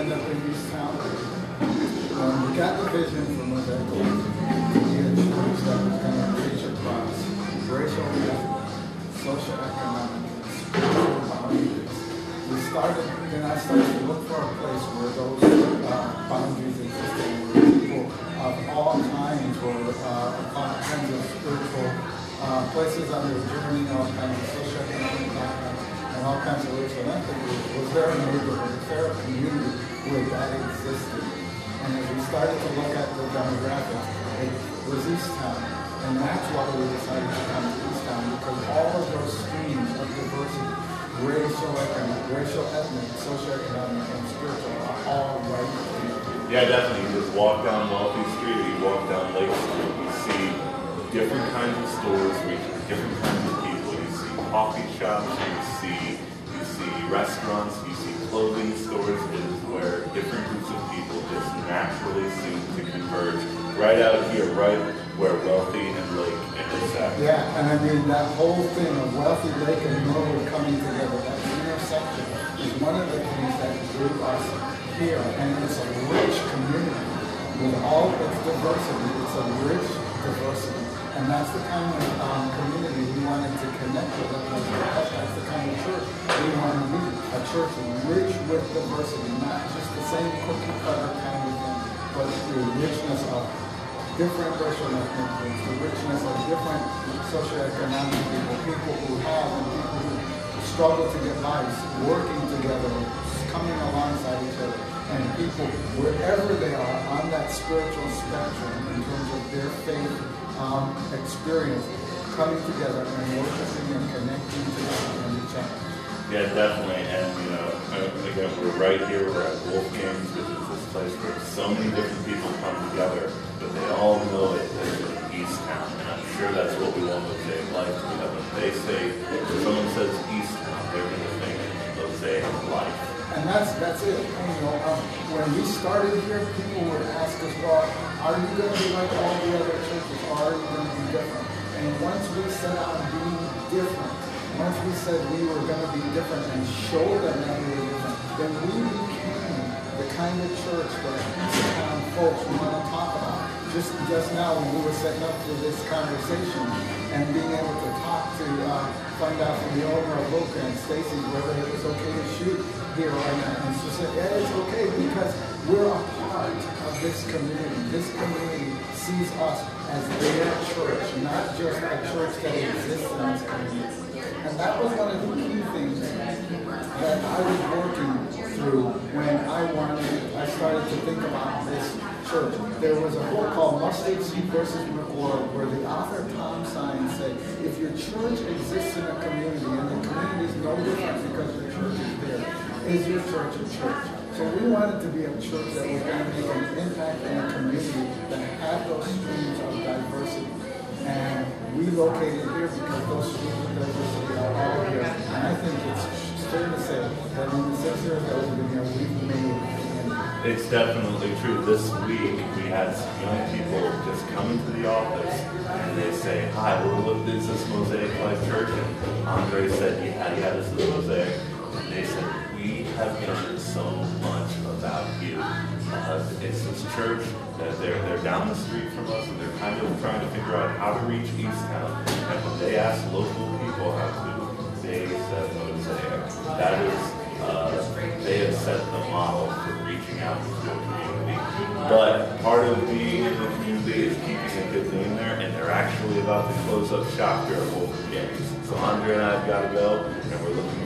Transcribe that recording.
end up in Eastown. We got the vision from Mosaic to be a church that was going to reach across racial, socioeconomic, and spiritual boundaries. I started to look for a place where those boundaries existed, where people of all kinds were all kinds of spiritual places on their journey, all kinds of socioeconomic backgrounds, and all kinds of racial ethnicity. Was there a neighborhood? Was there a community where that existed? And as we started to look at the demographics, it was Eastown. And that's why we decided to come to Eastown, because all of those streams of diversity, racial, ethnic, socioeconomic, and spiritual are all right here. Yeah, definitely. You just walk down Wealthy Street, or you walk down Lake Street, you see different kinds of stores reaching different kinds of people. You see coffee shops, you see restaurants, you see clothing stores. It is where different groups of people just naturally seem to converge right out here, right where Wealthy and Lake intersect. Yeah, and I mean that whole thing of Wealthy, Lake, and Norwood coming together, that intersection is one of the things that drew us here. And it's a rich community with all its diversity. It's a rich diversity. And that's the kind of community we wanted to connect with. That's the kind of church we want to be. A church rich with diversity, not just the same cookie cutter kind of thing, but the richness of different racial ethnic groups, the richness of different socioeconomic people who have and people who struggle to get lives, working together, coming alongside each other, and people wherever they are on that spiritual spectrum in terms of their faith experience, coming together and worshiping and connecting together and each other. Yeah, definitely. And again, we're right here. We're at Wolfgang's, which is this place where so many different people come together, but they all know it as Eastown. And I'm sure that's what we want Mosaic Life to be. When they say, if someone says Eastown, they're going to think Mosaic Life. And that's it. When we started here, people would ask us, well, are you going to be like all the other churches, or are you going to be different? And once we set out being different, once we said we were going to be different and show them that we were different, then we became the kind of church that Eastown folks want to talk about. Just now when we were setting up for this conversation and being able to talk to, find out from the owner of Luca and Stacy whether it was okay to shoot here right now. And she said, yeah, it's okay because we're a part of this community. This community sees us as their church, not just a church that exists in this community. And that was one of the key things that I was working through when I started to think about this church. There was a book called Mustard Seed versus Brick World where the author Tom Sines said, if your church exists in a community and the community is no different because your church is there, is your church a church? So we wanted to be a church that was going to make an impact in a community that had those streams of diversity. And we located here because those streams of diversity are all here. And I think it's fair to say that in the 6 years that we've been here, we've made it. It's definitely true. This week, we had some young people just come into the office and they say, hi, what is this Mosaic Life Church? And Andre said, yeah, this is Mosaic. And they said, we have learned so much about you. It's this church that they're down the street from us and they're kind of trying to figure out how to reach Eastown. And when they asked local people how to, they said Mosaic. That is, they have set the model for reaching out to the community. But part of being in the community is keeping a good name there, and they're actually about to close up shop here at Wolfgang's. So Andre and I have got to go, and we're looking